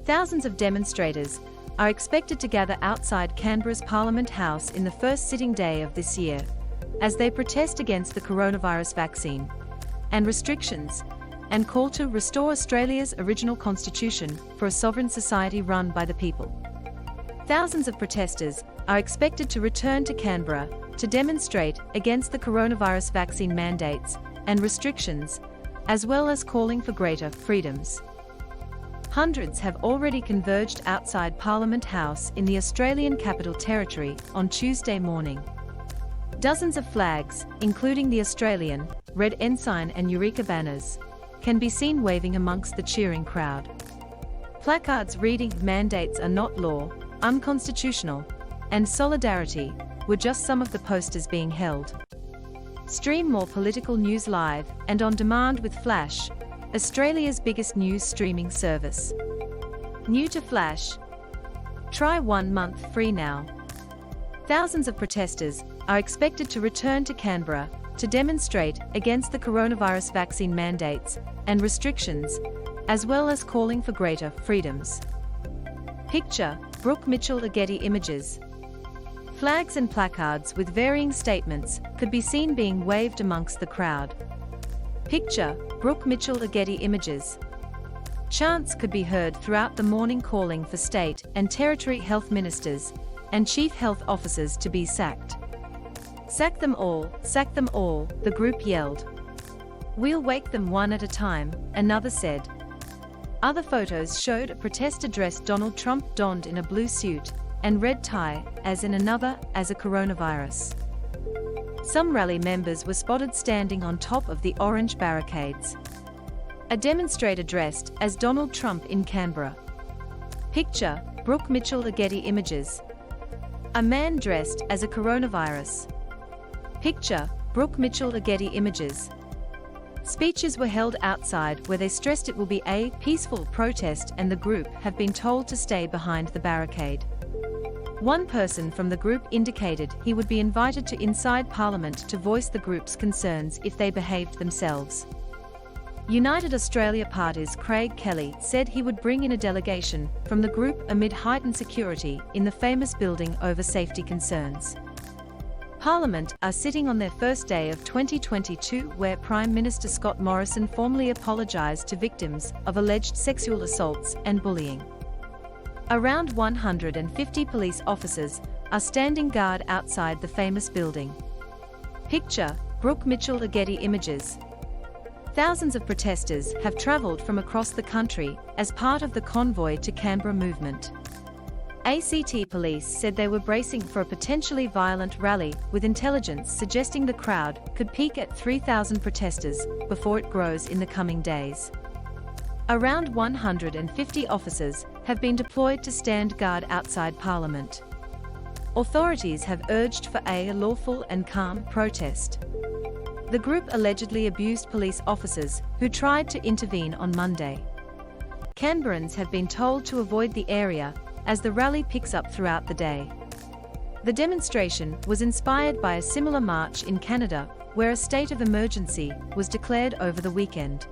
Thousands of demonstrators are expected to gather outside Canberra's Parliament House in the first sitting day of this year, as they protest against the coronavirus vaccine and restrictions, and call to restore Australia's original constitution for a sovereign society run by the people. Thousands of protesters are expected to return to Canberra to demonstrate against the coronavirus vaccine mandates and restrictions, as well as calling for greater freedoms. Hundreds have already converged outside Parliament House in the Australian Capital Territory on Tuesday morning. Dozens of flags, including the Australian, Red Ensign and Eureka banners, can be seen waving amongst the cheering crowd. Placards reading "Mandates are not law," "Unconstitutional," and "Solidarity" were just some of the posters being held. Stream more political news live and on demand with Flash, Australia's biggest news streaming service. New to Flash? Try 1 month free now. Thousands of protesters are expected to return to Canberra to demonstrate against the coronavirus vaccine mandates and restrictions, as well as calling for greater freedoms. Picture, Brooke Mitchell-Getty images. Flags and placards with varying statements could be seen being waved amongst the crowd. Picture, Brooke Mitchell-Getty images. Chants could be heard throughout the morning calling for state and territory health ministers and chief health officers to be sacked. Sack them all, the group yelled. We'll wake them one at a time, another said. Other photos showed a protester dressed Donald Trump donned in a blue suit and red tie, as in another, as a coronavirus. Some rally members were spotted standing on top of the orange barricades. A demonstrator dressed as Donald Trump in Canberra. Picture, Brooke Mitchell-Getty images. A man dressed as a coronavirus. Picture, Brooke Mitchell-Getty images. Speeches were held outside where they stressed it will be a peaceful protest and the group have been told to stay behind the barricade. One person from the group indicated he would be invited to inside Parliament to voice the group's concerns if they behaved themselves. United Australia Party's Craig Kelly said he would bring in a delegation from the group amid heightened security in the famous building over safety concerns. Parliament are sitting on their first day of 2022, where Prime Minister Scott Morrison formally apologised to victims of alleged sexual assaults and bullying. Around 150 police officers are standing guard outside the famous building. Picture, Brooke Mitchell-Getty images. Thousands of protesters have travelled from across the country as part of the Convoy to Canberra movement. ACT police said they were bracing for a potentially violent rally, with intelligence suggesting the crowd could peak at 3,000 protesters before it grows in the coming days. Around 150 officers have been deployed to stand guard outside Parliament. Authorities have urged for a lawful and calm protest. The group allegedly abused police officers who tried to intervene on Monday. Canberrans have been told to avoid the area as the rally picks up throughout the day. The demonstration was inspired by a similar march in Canada, where a state of emergency was declared over the weekend.